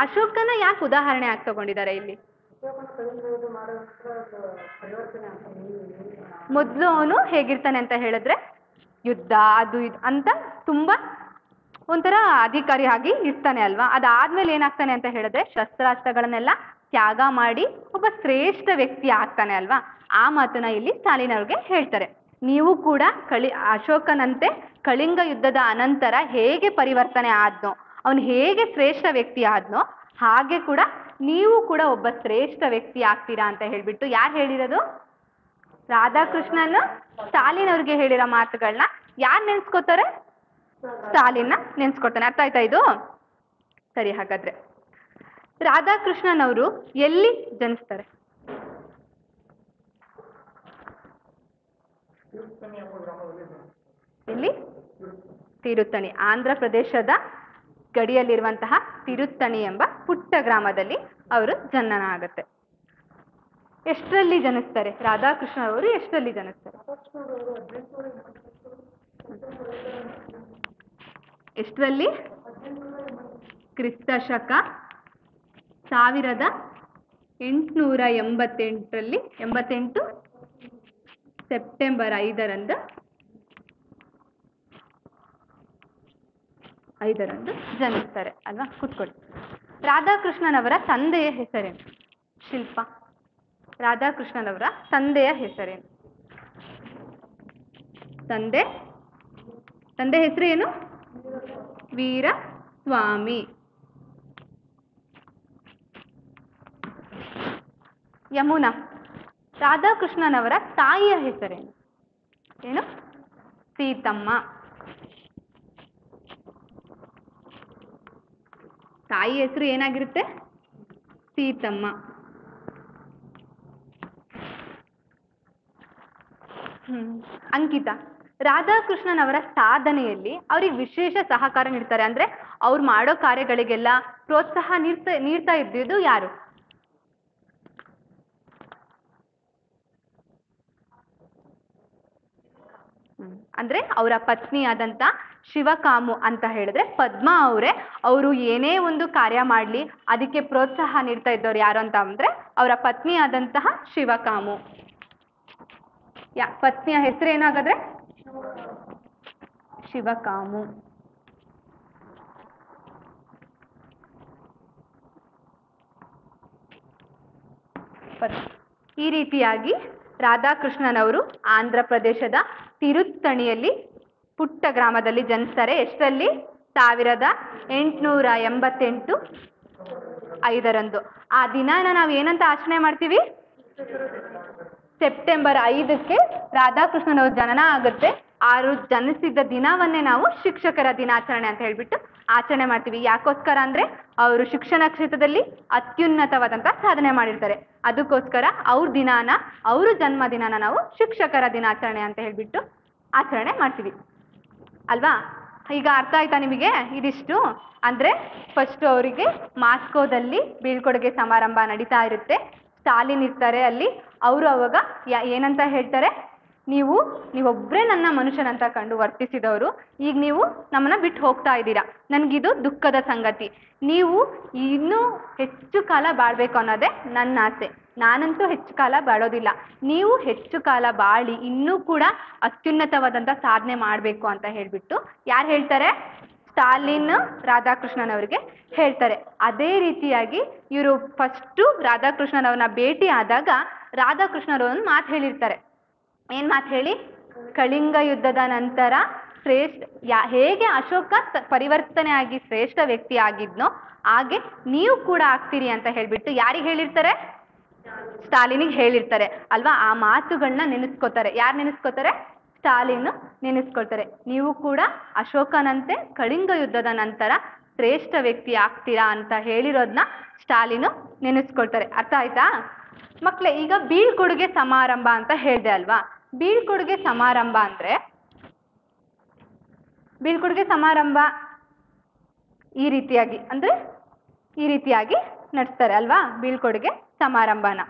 ಅಶೋಕನ ಯಾಕೆ ಉದಾಹರಣೆ ಆಗಿ ತಗೊಂಡಿದ್ದಾರೆ ಇಲ್ಲಿ? ಮೊದಲು ಅವನು ಹೇಗಿರ್ತಾನೆ ಅಂತ ಹೇಳಿದ್ರೆ, ಯುದ್ಧ ಅದು ಇದು ಅಂತ ತುಂಬಾ ಒಂಥರ ಅಧಿಕಾರಿ ಆಗಿ ಇರ್ತಾನೆ ಅಲ್ವಾ. ಅದಾದ್ಮೇಲೆ ಏನಾಗ್ತಾನೆ ಅಂತ ಹೇಳಿದ್ರೆ, ಶಸ್ತ್ರಾಸ್ತ್ರಗಳನ್ನೆಲ್ಲ ತ್ಯಾಗ ಮಾಡಿ ಒಬ್ಬ ಶ್ರೇಷ್ಠ ವ್ಯಕ್ತಿ ಆಗ್ತಾನೆ ಅಲ್ವಾ. ಆ ಮಾತನ್ನ ಇಲ್ಲಿ ಸ್ಟಾಲಿನ್ ಅವ್ರಿಗೆ ಹೇಳ್ತಾರೆ. ನೀವು ಕೂಡ ಅಶೋಕನಂತೆ ಕಳಿಂಗ ಯುದ್ಧದ ಅನಂತರ ಹೇಗೆ ಪರಿವರ್ತನೆ ಆದ್ನೋ, ಅವನು ಹೇಗೆ ಶ್ರೇಷ್ಠ ವ್ಯಕ್ತಿ ಆದ್ನೋ, ಹಾಗೆ ಕೂಡ ನೀವು ಕೂಡ ಒಬ್ಬ ಶ್ರೇಷ್ಠ ವ್ಯಕ್ತಿ ಆಗ್ತೀರಾ ಅಂತ ಹೇಳ್ಬಿಟ್ಟು ಯಾರು ಹೇಳಿರೋದು? ರಾಧಾಕೃಷ್ಣನ್ ಸ್ಟಾಲಿನ್ ಅವ್ರಿಗೆ ಹೇಳಿರೋ ಮಾತುಗಳನ್ನ ಯಾರು ನೆನ್ಸ್ಕೋತಾರೆ? ಸ್ಟಾಲಿನ್ನ ನೆನ್ಸ್ಕೊಡ್ತಾನೆ. ಅರ್ಥ ಆಯ್ತಾ ಇದು? ಸರಿ, ಹಾಗಾದ್ರೆ ರಾಧಾಕೃಷ್ಣನ್ ಅವರು ಎಲ್ಲಿ ಜನಿಸ್ತಾರೆ? ಎಲ್ಲಿ? ತಿರುತ್ತಣಿ, ಆಂಧ್ರ ಪ್ರದೇಶದ ಗಡಿಯಲ್ಲಿರುವಂತಹ ತಿರುತ್ತಣಿ ಎಂಬ ಪುಟ್ಟ ಗ್ರಾಮದಲ್ಲಿ ಅವರು ಜನನ ಆಗುತ್ತೆ. ಎಷ್ಟರಲ್ಲಿ ಜನಿಸ್ತಾರೆ ರಾಧಾಕೃಷ್ಣ ಅವರು? ಎಷ್ಟರಲ್ಲಿ ಜನಿಸ್ತಾರೆ? ಎಷ್ಟರಲ್ಲಿ? ಕ್ರಿಸ್ತ ಶಕ 1888 ಸೆಪ್ಟೆಂಬರ್ 5ರಂದು ಜನಿಸ್ತಾರೆ ಅಲ್ವಾ. ಕೂತ್ಕೊಳ್ಳಿ. ರಾಧಾಕೃಷ್ಣನವರ ತಂದೆಯ ಹೆಸರೇನು? ಶಿಲ್ಪ. ರಾಧಾಕೃಷ್ಣನವರ ತಂದೆಯ ಹೆಸರೇನು? ತಂದೆ ಹೆಸರು ಏನು? ವೀರಸ್ವಾಮಿ. ಯಮುನಾ. ರಾಧಾಕೃಷ್ಣನವರ ತಾಯಿಯ ಹೆಸರೇನು? ಏನು? ಸೀತಮ್ಮ. ತಾಯಿ ಹೆಸರು ಏನಾಗಿರುತ್ತೆ? ಸೀತಮ್ಮ. ಅಂಕಿತಾ. ರಾಧಾಕೃಷ್ಣನವರ ಸಾಧನೆಯಲ್ಲಿ ಅವ್ರಿಗೆ ವಿಶೇಷ ಸಹಕಾರ ನೀಡ್ತಾರೆ, ಅಂದ್ರೆ ಅವ್ರು ಮಾಡೋ ಕಾರ್ಯಗಳಿಗೆಲ್ಲ ಪ್ರೋತ್ಸಾಹ ನೀಡ್ತಾ ಇದ್ದಿದ್ದು ಯಾರು? ಅಂದ್ರೆ ಅವರ ಪತ್ನಿ ಆದಂತ ಶಿವಕಾಮು ಅಂತ ಹೇಳಿದ್ರೆ ಪದ್ಮಾ ಅವರೇ. ಅವರು ಏನೇ ಒಂದು ಕಾರ್ಯ ಮಾಡ್ಲಿ ಅದಕ್ಕೆ ಪ್ರೋತ್ಸಾಹ ನೀಡ್ತಾ ಇದ್ದವ್ರು ಯಾರು ಅಂತ ಅಂದ್ರೆ ಅವರ ಪತ್ನಿ ಆದಂತಹ ಶಿವಕಾಮು. ಪತ್ನಿಯ ಹೆಸರು ಏನಾಗಾದ್ರೆ ಶಿವಕಾಮು. ಈ ರೀತಿಯಾಗಿ ರಾಧಾಕೃಷ್ಣನವರು ಆಂಧ್ರ ಪ್ರದೇಶದ ತಿರುತ್ತಣಿಯಲ್ಲಿ ಪುಟ್ಟ ಗ್ರಾಮದಲ್ಲಿ ಜನಿಸ್ತಾರೆ. ಎಷ್ಟರಲ್ಲಿ? 1888 5ರಂದು. ಆ ದಿನಾನ ನಾವು ಏನಂತ ಆಚರಣೆ ಮಾಡ್ತೀವಿ? ಸೆಪ್ಟೆಂಬರ್ 5ಕ್ಕೆ ರಾಧಾಕೃಷ್ಣನವ್ರ ಜನನ ಆಗುತ್ತೆ. ಅವರು ಜನಿಸಿದ ದಿನವನ್ನೇ ನಾವು ಶಿಕ್ಷಕರ ದಿನಾಚರಣೆ ಅಂತ ಹೇಳ್ಬಿಟ್ಟು ಆಚರಣೆ ಮಾಡ್ತೀವಿ. ಯಾಕೋಸ್ಕರ ಅಂದ್ರೆ ಅವರು ಶಿಕ್ಷಣ ಕ್ಷೇತ್ರದಲ್ಲಿ ಅತ್ಯುನ್ನತವಾದಂತ ಸಾಧನೆ ಮಾಡಿರ್ತಾರೆ. ಅದಕ್ಕೋಸ್ಕರ ಅವ್ರ ಜನ್ಮ ದಿನಾನ ನಾವು ಶಿಕ್ಷಕರ ದಿನಾಚರಣೆ ಅಂತ ಹೇಳ್ಬಿಟ್ಟು ಆಚರಣೆ ಮಾಡ್ತೀವಿ ಅಲ್ವಾ? ಈಗ ಅರ್ಥ ಆಯ್ತಾ ನಿಮಗೆ ಇದಿಷ್ಟು? ಅಂದ್ರೆ ಫಸ್ಟ್ ಅವರಿಗೆ ಮಾಸ್ಕೋದಲ್ಲಿ ಬೀಳ್ಕೊಡುಗೆ ಸಮಾರಂಭ ನಡೀತಾ ಇರುತ್ತೆ. ಸ್ಟಾಲಿನ್ ಇರ್ತಾರೆ ಅಲ್ಲಿ. ಅವರು ಅವಾಗ ಏನಂತ ಹೇಳ್ತಾರೆ? ನೀವೊಬ್ಬರೇ ನನ್ನ ಮನುಷ್ಯನಂತ ಕಂಡು ವರ್ತಿಸಿದವರು, ಈಗ ನೀವು ನಮ್ಮನ್ನ ಬಿಟ್ಟು ಹೋಗ್ತಾ ಇದ್ದೀರಾ. ನನಗಿದು ದುಃಖದ ಸಂಗತಿ. ನೀವು ಇನ್ನೂ ಹೆಚ್ಚು ಕಾಲ ಬಾಳ್ಬೇಕು ಅನ್ನೋದೇ ನನ್ನ ಆಸೆ. ನಾನಂತೂ ಹೆಚ್ಚು ಕಾಲ ಬಾಳೋದಿಲ್ಲ. ನೀವು ಹೆಚ್ಚು ಕಾಲ ಬಾಳಿ ಇನ್ನೂ ಕೂಡ ಅತ್ಯುನ್ನತವಾದಂಥ ಸಾಧನೆ ಮಾಡಬೇಕು ಅಂತ ಹೇಳ್ಬಿಟ್ಟು ಯಾರು ಹೇಳ್ತಾರೆ? ಸ್ಟಾಲಿನ್ ರಾಧಾಕೃಷ್ಣನವ್ರಿಗೆ ಹೇಳ್ತಾರೆ. ಅದೇ ರೀತಿಯಾಗಿ ಇವರು ಫಸ್ಟು ರಾಧಾಕೃಷ್ಣನವ್ರನ್ನ ಭೇಟಿ ಆದಾಗ ರಾಧಾಕೃಷ್ಣರವ್ರು ಒಂದು ಮಾತು ಹೇಳಿರ್ತಾರೆ. ಏನ್ ಮಾತು ಹೇಳಿ? ಕಳಿಂಗ ಯುದ್ಧದ ನಂತರ ಹೇಗೆ ಅಶೋಕ ಪರಿವರ್ತನೆ ಆಗಿ ಶ್ರೇಷ್ಠ ವ್ಯಕ್ತಿ ಆಗಿದ್ನೋ ಹಾಗೆ ನೀವು ಕೂಡ ಆಗ್ತೀರಿ ಅಂತ ಹೇಳ್ಬಿಟ್ಟು ಯಾರಿಗೆ ಹೇಳಿರ್ತಾರೆ? ಸ್ಟಾಲಿನಿಗೆ ಹೇಳಿರ್ತಾರೆ ಅಲ್ವಾ? ಆ ಮಾತುಗಳನ್ನ ನೆನೆಸ್ಕೋತಾರೆ. ಯಾರು ನೆನೆಸ್ಕೋತಾರೆ? ಸ್ಟಾಲಿನ್ ನೆನೆಸ್ಕೊಳ್ತಾರೆ. ನೀವು ಕೂಡ ಅಶೋಕನಂತೆ ಕಳಿಂಗ ಯುದ್ಧದ ನಂತರ ಶ್ರೇಷ್ಠ ವ್ಯಕ್ತಿ ಆಗ್ತೀರಾ ಅಂತ ಹೇಳಿರೋದನ್ನ ಸ್ಟಾಲಿನು ನೆನೆಸ್ಕೊಳ್ತಾರೆ. ಅರ್ಥ ಆಯ್ತಾ ಮಕ್ಳೇ? ಈಗ ಬೀಳ್ಕೊಡುಗೆ ಸಮಾರಂಭ ಅಂತ ಹೇಳ್ದೆ ಅಲ್ವಾ? ಬೀಳ್ಕೊಡುಗೆ ಸಮಾರಂಭ ಅಂದ್ರೆ ಬೀಳ್ಕೊಡುಗೆ ಸಮಾರಂಭ ಈ ರೀತಿಯಾಗಿ ನಡೆಸ್ತಾರೆ ಅಲ್ವಾ? ಬೀಳ್ಕೊಡುಗೆ ಸಮಾರಂಭನ.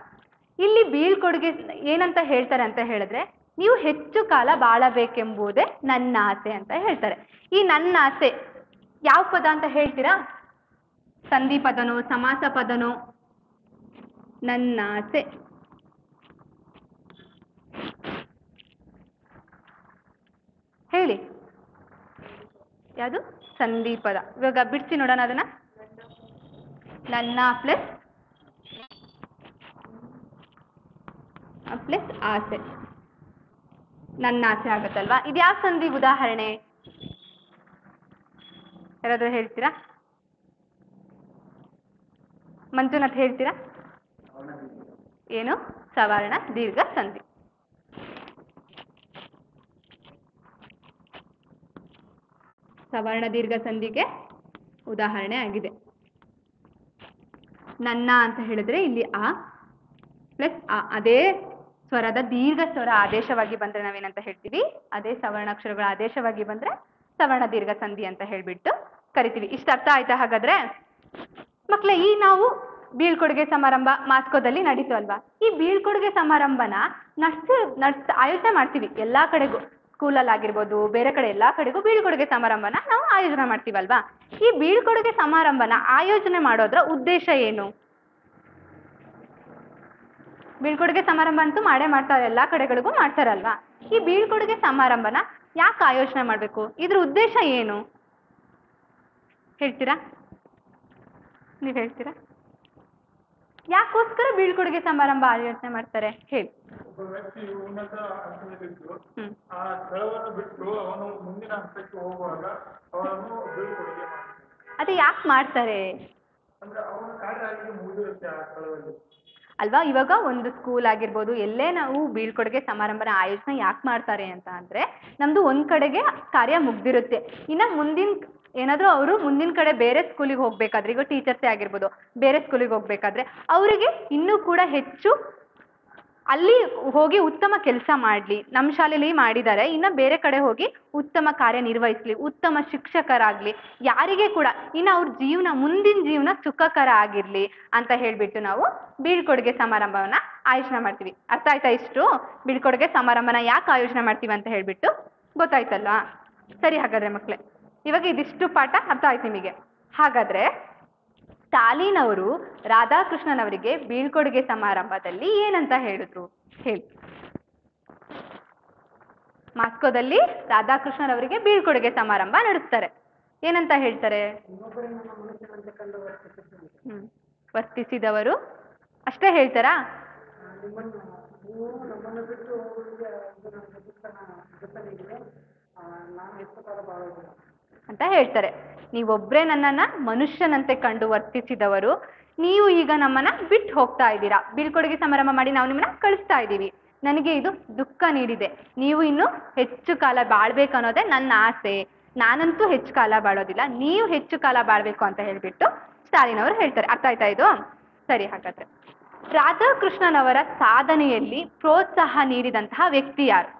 ಇಲ್ಲಿ ಬೀಳ್ಕೊಡುಗೆ ಏನಂತ ಹೇಳ್ತಾರೆ ಅಂತ ಹೇಳಿದ್ರೆ, ನೀವು ಹೆಚ್ಚು ಕಾಲ ಬಾಳಬೇಕೆಂಬುದೇ ನನ್ನ ಆಸೆ ಅಂತ ಹೇಳ್ತಾರೆ. ಈ ನನ್ನ ಆಸೆ ಯಾವ ಪದ ಅಂತ ಹೇಳ್ತೀರಾ? ಸಂಧಿ ಪದನೋ ಸಮಾಸ ಪದನೋ? ನನ್ನ ಆಸೆ. ಹೇಳಿ ಯಾವುದು? ಸಂಧಿ ಪದ. ಇವಾಗ ಬಿಡಿಸಿ ನೋಡೋಣ ಅದನ್ನ. ನನ್ನ ಪ್ಲಸ್ ಆಸೆ. ನನ್ನ ಆಸೆ ಆಗುತ್ತಲ್ವಾ? ಇದು ಯಾವ ಸಂಧಿ ಉದಾಹರಣೆ? ಯಾರಾದ್ರೂ ಹೇಳ್ತೀರಾ? ಮಂಜುನಾಥ್ ಹೇಳ್ತೀರಾ? ಏನು? ಸವರ್ಣ ದೀರ್ಘ ಸಂಧಿ. ಸವರ್ಣ ದೀರ್ಘ ಸಂಧಿಗೆ ಉದಾಹರಣೆ ಆಗಿದೆ. ನನ್ನ ಅಂತ ಹೇಳಿದ್ರೆ ಇಲ್ಲಿ ಆ ಪ್ಲಸ್ ಅದೇ ಸ್ವರದ ದೀರ್ಘ ಸ್ವರ ಆದೇಶವಾಗಿ ಬಂದ್ರೆ ನಾವೇನಂತ ಹೇಳ್ತೀವಿ? ಅದೇ ಸವರ್ಣಾಕ್ಷರಗಳ ಆದೇಶವಾಗಿ ಬಂದ್ರೆ ಸವರ್ಣ ದೀರ್ಘ ಸಂಧಿ ಅಂತ ಹೇಳ್ಬಿಟ್ಟು ಕರಿತೀವಿ. ಇಷ್ಟ ಅರ್ಥ ಆಯ್ತಾ ಹಾಗಾದ್ರೆ ಮಕ್ಳೇ? ಈ ನಾವು ಬೀಳ್ಕೊಡುಗೆ ಸಮಾರಂಭ ಮಾಸ್ಕೋದಲ್ಲಿ ನಡೀತು ಅಲ್ವಾ? ಈ ಬೀಳ್ಕೊಡುಗೆ ಸಮಾರಂಭನ ಆಯೋಜನೆ ಮಾಡ್ತೀವಿ ಎಲ್ಲಾ ಕಡೆಗೂ. ಸ್ಕೂಲಲ್ಲಿ ಆಗಿರ್ಬೋದು, ಬೇರೆ ಕಡೆ ಎಲ್ಲಾ ಕಡೆಗೂ ಬೀಳ್ಕೊಡುಗೆ ಸಮಾರಂಭನ ನಾವು ಆಯೋಜನೆ ಮಾಡ್ತೀವಲ್ವಾ? ಈ ಬೀಳ್ಕೊಡುಗೆ ಸಮಾರಂಭನ ಆಯೋಜನೆ ಮಾಡೋದ್ರ ಉದ್ದೇಶ ಏನು? ಬೀಳ್ಕೊಡುಗೆ ಸಮಾರಂಭ ಅಂತೂ ಮಾಡೇ ಮಾಡ್ತಾರೆ, ಎಲ್ಲಾ ಕಡೆಗಳಿಗೂ ಮಾಡ್ತಾರಲ್ವಾ? ಈ ಬೀಳ್ಕೊಡುಗೆ ಸಮಾರಂಭನ ಯಾಕೆ ಆಯೋಜನೆ ಮಾಡ್ಬೇಕು? ಇದ್ರ ಉದ್ದೇಶ ಏನು ಹೇಳ್ತೀರಾ? ನೀವ್ ಹೇಳ್ತೀರಾ? ಯಾಕೋಸ್ಕರ ಬೀಳ್ಕೊಡುಗೆ ಸಮಾರಂಭ ಆಯೋಜನೆ ಮಾಡ್ತಾರೆ ಹೇಳಿ? ಒಬ್ಬ ವ್ಯಕ್ತಿ ಉನ್ನತ ಹಂತದಲ್ಲಿದ್ದು ಆ ಸ್ಥಳವನ್ನು ಬಿಟ್ಟು ಅವನು ಮುಂದಿನ ಹಂತಕ್ಕೆ ಹೋಗುವಾಗ ಅವರನ್ನು ಬೀಳ್ಕೊಡುಗೆ ಮಾಡ್ತಾರೆ. ಅದೇ ಯಾಕೆ ಮಾಡ್ತಾರೆ ಅಂದ್ರೆ ಅವನ ಕಾರ್ಯ ಮುಗಿದಿರುತ್ತೆ ಆ ಸ್ಥಳದಲ್ಲಿ ಅಲ್ವಾ? ಇವಾಗ ಒಂದು ಸ್ಕೂಲ್ ಆಗಿರ್ಬೋದು, ಎಲ್ಲೇ ನಾವು ಬೀಳ್ಕೊಡುಗೆ ಸಮಾರಂಭನ ಆಯೋಜನೆ ಯಾಕೆ ಮಾಡ್ತಾರೆ ಅಂತ ಅಂದ್ರೆ, ನಮ್ದು ಒಂದ್ ಕಡೆಗೆ ಕಾರ್ಯ ಮುಗ್ದಿರುತ್ತೆ. ಇನ್ನ ಏನಾದ್ರೂ ಅವರು ಮುಂದಿನ ಕಡೆ ಬೇರೆ ಸ್ಕೂಲಿಗೆ ಹೋಗ್ಬೇಕಾದ್ರೆ, ಈಗ ಟೀಚರ್ಸೇ ಆಗಿರ್ಬೋದು, ಬೇರೆ ಸ್ಕೂಲಿಗೆ ಹೋಗ್ಬೇಕಾದ್ರೆ ಅವರಿಗೆ ಇನ್ನೂ ಕೂಡ ಹೆಚ್ಚು ಅಲ್ಲಿ ಹೋಗಿ ಉತ್ತಮ ಕೆಲಸ ಮಾಡಲಿ. ನಮ್ಮ ಶಾಲೆಯಲ್ಲಿ ಮಾಡಿದ್ದಾರೆ, ಇನ್ನು ಬೇರೆ ಕಡೆ ಹೋಗಿ ಉತ್ತಮ ಕಾರ್ಯ ನಿರ್ವಹಿಸ್ಲಿ, ಉತ್ತಮ ಶಿಕ್ಷಕರಾಗ್ಲಿ, ಯಾರಿಗೆ ಕೂಡ ಇನ್ನು ಅವ್ರ ಮುಂದಿನ ಜೀವನ ಸುಖಕರ ಆಗಿರ್ಲಿ ಅಂತ ಹೇಳ್ಬಿಟ್ಟು ನಾವು ಬೀಳ್ಕೊಡುಗೆ ಸಮಾರಂಭವನ್ನ ಆಯೋಜನೆ ಮಾಡ್ತೀವಿ. ಅರ್ಥ ಆಯ್ತಾ ಇಷ್ಟು? ಬೀಳ್ಕೊಡುಗೆ ಸಮಾರಂಭನ ಯಾಕೆ ಆಯೋಜನೆ ಮಾಡ್ತೀವಿ ಅಂತ ಹೇಳ್ಬಿಟ್ಟು ಗೊತ್ತಾಯ್ತಲ್ವಾ? ಸರಿ, ಹಾಗಾದ್ರೆ ಮಕ್ಕಳೇ ಇವಾಗ ಇದಿಷ್ಟು ಪಾಠ ಅರ್ಥ ಆಯ್ತು ನಿಮಗೆ. ಹಾಗಾದ್ರೆ ಸ್ಟಾಲಿನ್ ಅವರು ರಾಧಾಕೃಷ್ಣನವರಿಗೆ ಬೀಳ್ಕೊಡುಗೆ ಸಮಾರಂಭದಲ್ಲಿ ಏನಂತ ಹೇಳಿದ್ರು ಹೇಳಿ. ಮಾಸ್ಕೋದಲ್ಲಿ ರಾಧಾಕೃಷ್ಣನವರಿಗೆ ಬೀಳ್ಕೊಡುಗೆ ಸಮಾರಂಭ ನಡೆಸ್ತಾರೆ. ಏನಂತ ಹೇಳ್ತಾರೆ? ವರ್ತಿಸಿದವರು ಅಷ್ಟೇ ಹೇಳ್ತಾರಾ? ನೀವು ನಮ್ಮನ್ನು ಬಿಟ್ಟು ಹೋಗುವುದಕ್ಕೆ ಇದು ನನಗೆ ದುಃಖ ನೀಡಿದೆ, ನಾನು ಎಷ್ಟು ಕಾಲ ಬಾಳುವುದಿಲ್ಲ ಅಂತ ಹೇಳ್ತಾರೆ. ನೀವೊಬ್ಬರೇ ನನ್ನನ್ನು ಮನುಷ್ಯನಂತೆ ಕಂಡು ವರ್ತಿಸಿದವರು, ನೀವು ಈಗ ನಮ್ಮನ್ನ ಬಿಟ್ಟು ಹೋಗ್ತಾ ಇದ್ದೀರಾ, ಬೀಳ್ಕೊಡುಗೆ ಸಮಾರಂಭ ಮಾಡಿ ನಾವು ನಿಮ್ಮನ್ನ ಕಳಿಸ್ತಾ ಇದ್ದೀವಿ, ನನಗೆ ಇದು ದುಃಖ ನೀಡಿದೆ, ನೀವು ಇನ್ನು ಹೆಚ್ಚು ಕಾಲ ಬಾಳ್ಬೇಕು ಅನ್ನೋದೇ ನನ್ನ ಆಸೆ, ನಾನಂತೂ ಹೆಚ್ಚು ಕಾಲ ಬಾಳೋದಿಲ್ಲ, ನೀವು ಹೆಚ್ಚು ಕಾಲ ಬಾಳ್ಬೇಕು ಅಂತ ಹೇಳ್ಬಿಟ್ಟು ಸ್ಟಾಲಿನ್ ಅವರು ಹೇಳ್ತಾರೆ. ಅರ್ಥ ಆಯ್ತಾ ಇದು? ಸರಿ, ಹಾಗಾದ್ರೆ ರಾಧಾಕೃಷ್ಣನವರ ಸಾಧನೆಯಲ್ಲಿ ಪ್ರೋತ್ಸಾಹ ನೀಡಿದಂತಹ ವ್ಯಕ್ತಿ ಯಾರು?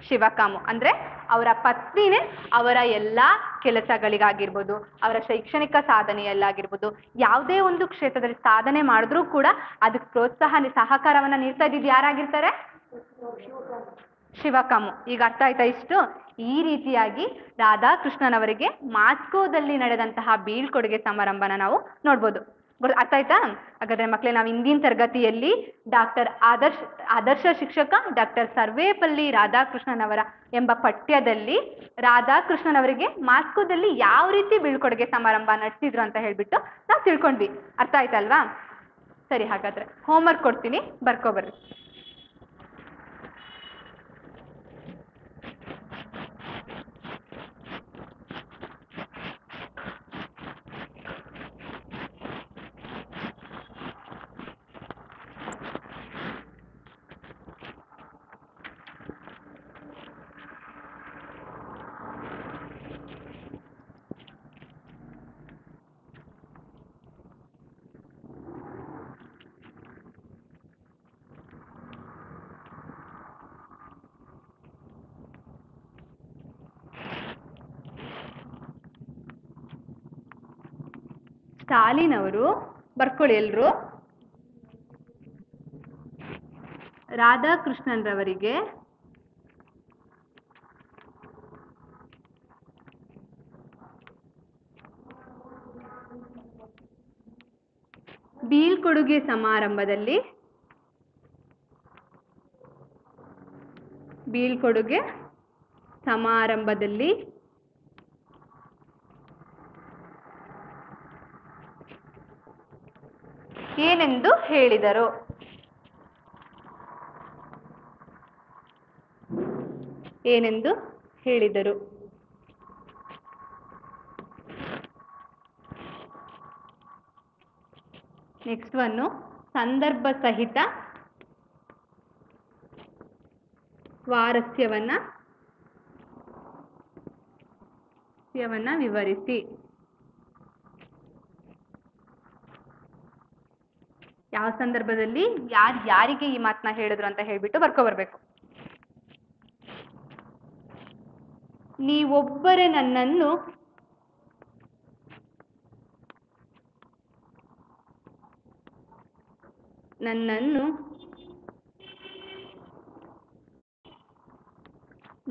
ಶಿವಕಾಮು. ಅಂದ್ರೆ ಅವರ ಪತ್ನಿನೇ ಅವರ ಎಲ್ಲ ಕೆಲಸಗಳಿಗಾಗಿರ್ಬೋದು, ಅವರ ಶೈಕ್ಷಣಿಕ ಸಾಧನೆಯಲ್ಲಾಗಿರ್ಬೋದು, ಯಾವುದೇ ಒಂದು ಕ್ಷೇತ್ರದಲ್ಲಿ ಸಾಧನೆ ಮಾಡಿದ್ರೂ ಕೂಡ ಅದಕ್ಕೆ ಪ್ರೋತ್ಸಾಹ ಸಹಕಾರವನ್ನ ನೀಡ್ತಾ ಇದ್ದಿದ್ದು ಯಾರಾಗಿರ್ತಾರೆ? ಶಿವಕಾಮು. ಈಗ ಅರ್ಥ ಆಯ್ತಾ ಇಷ್ಟು? ಈ ರೀತಿಯಾಗಿ ರಾಧಾಕೃಷ್ಣನವರಿಗೆ ಮಾಸ್ಕೋದಲ್ಲಿ ನಡೆದಂತಹ ಬೀಳ್ಕೊಡುಗೆ ಸಮಾರಂಭನ ನಾವು ನೋಡ್ಬೋದು. ಅರ್ಥ ಆಯ್ತಾ? ಹಾಗಾದ್ರೆ ಮಕ್ಕಳೇ, ನಾವು ಇಂದಿನ ತರಗತಿಯಲ್ಲಿ ಆದರ್ಶ ಶಿಕ್ಷಕ ಡಾಕ್ಟರ್ ಸರ್ವೇಪಲ್ಲಿ ರಾಧಾಕೃಷ್ಣನವರ ಎಂಬ ಪಠ್ಯದಲ್ಲಿ ರಾಧಾಕೃಷ್ಣನವರಿಗೆ ಮಾಸ್ಕೋದಲ್ಲಿ ಯಾವ ರೀತಿ ಬೀಳ್ಕೊಡುಗೆ ಸಮಾರಂಭ ನಡೆಸಿದ್ರು ಅಂತ ಹೇಳ್ಬಿಟ್ಟು ನಾವು ತಿಳ್ಕೊಂಡ್ವಿ. ಅರ್ಥ ಆಯ್ತಲ್ವಾ? ಸರಿ, ಹಾಗಾದ್ರೆ ಹೋಮ್ವರ್ಕ್ ಕೊಡ್ತೀನಿ, ಬರ್ಕೊಬರ್ರಿ. ಸ್ಟಾಲಿನ್ ಅವರು ಬರ್ಕೊಳ್ಳಿ ಎಲ್ರು. ರಾಧಾಕೃಷ್ಣನ್ರವರಿಗೆ ಬೀಳ್ಕೊಡುಗೆ ಸಮಾರಂಭದಲ್ಲಿ ಏನೆಂದು ಹೇಳಿದರು? ಏನೆಂದು ಹೇಳಿದರು? ನೆಕ್ಸ್ಟ್ ಒನ್ನು ಸಂದರ್ಭ ಸಹಿತ ಸ್ವಾರಸ್ಯವನ್ನ ವಿವರಿಸಿ. ಯಾವ ಸಂದರ್ಭದಲ್ಲಿ ಯಾರಿಗೆ ಈ ಮಾತನ್ನ ಹೇಳಿದ್ರು ಅಂತ ಹೇಳ್ಬಿಟ್ಟು ಬರ್ಕೊಬರ್ಬೇಕು. ನೀವೊಬ್ಬರೇ ನನ್ನನ್ನು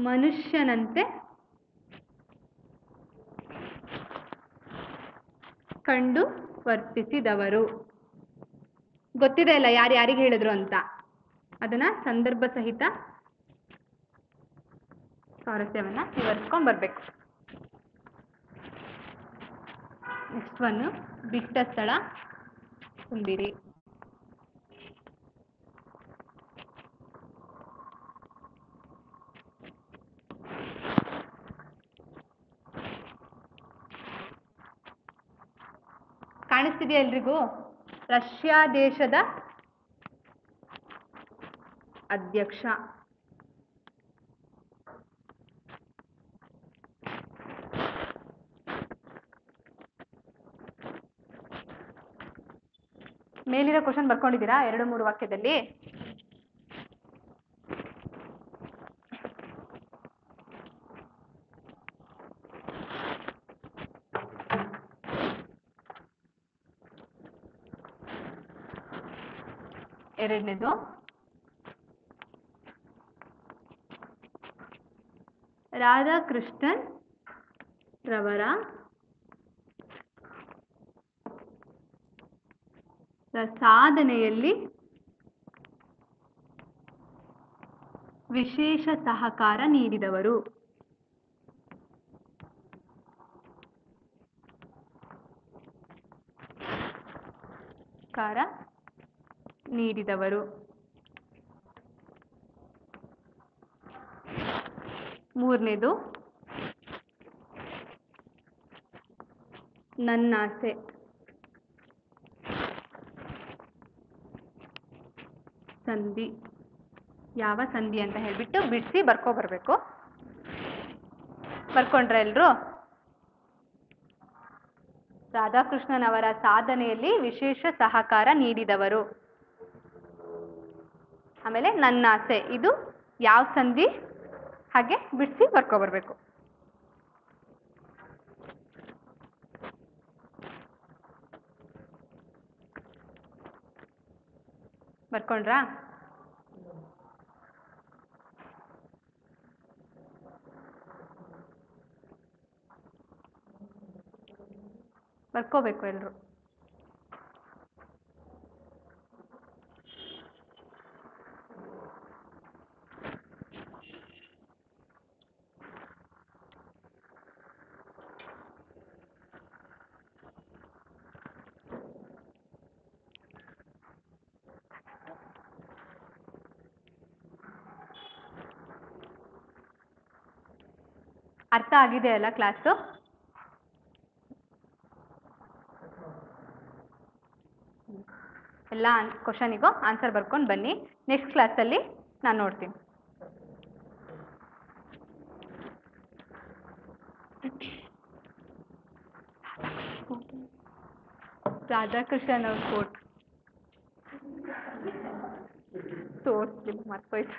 ಮನುಷ್ಯನಂತೆ ಕಂಡು ವರ್ತಿಸಿದವರು. ಗೊತ್ತಿದೆ ಅಲ್ಲ ಯಾರಿಗೆ ಹೇಳಿದ್ರು ಅಂತ? ಅದನ್ನ ಸಂದರ್ಭ ಸಹಿತ ಸ್ವಾರಸ್ಯವನ್ನ ವಿವರಿಸ್ಕೊಂಡ್ ಬರ್ಬೇಕು. ನೆಕ್ಸ್ಟ್ ಒನ್ ಬಿಟ್ಟ ಸ್ಥಳ ತುಂಬಿರಿ. ಕಾಣಿಸ್ತಿದೆಯಾ ಎಲ್ರಿಗೂ? ರಷ್ಯಾ ದೇಶದ ಅಧ್ಯಕ್ಷ. ಮೇಲಿರೋ ಕ್ವಶನ್ ಬರ್ಕೊಂಡಿದ್ದೀರಾ 2-3 ವಾಕ್ಯದಲ್ಲಿ? ಎರಡನೇದು ರಾಧಾಕೃಷ್ಣನ್ ರವರ ಸಾಧನೆಯಲ್ಲಿ ವಿಶೇಷ ಸಹಕಾರ ನೀಡಿದವರು. ಮೂರನೇದು ನನ್ನಾಸೆ. ಸಂಧಿ ಯಾವ ಸಂಧಿ ಅಂತ ಹೇಳ್ಬಿಟ್ಟು ಬಿಡಿಸಿ ಬರ್ಕೊಬರ್ಬೇಕು. ಬರ್ಕೊಂಡ್ರ ಎಲ್ರು? ರಾಧಾಕೃಷ್ಣನ್ ಅವರ ಸಾಧನೆಯಲ್ಲಿ ವಿಶೇಷ ಸಹಕಾರ ನೀಡಿದವರು. ಆಮೇಲೆ ನನ್ನಾಸೆ, ಇದು ಯಾವ ಸಂಧಿ ಹಾಗೆ ಬಿಡಿಸಿ ಬರ್ಕೊಬರ್ಬೇಕು. ಬರ್ಕೊಂಡ್ರಾ? ಬರ್ಕೋಬೇಕು ಎಲ್ರು. ಅರ್ಥ ಆಗಿದೆ ಅಲ್ಲ ಕ್ಲಾಸು? ಎಲ್ಲ ಕ್ವಶನಿಗೂ ಆನ್ಸರ್ ಬರ್ಕೊಂಡು ಬನ್ನಿ. ನೆಕ್ಸ್ಟ್ ಕ್ಲಾಸಲ್ಲಿ ನಾನು ನೋಡ್ತೀನಿ. ರಾಧಾಕೃಷ್ಣನ್ ಅವ್ರ ಕೋಟ್ ತೋರಿಸ್ಲಿ, ಮರ್ತೋಯ್ತು.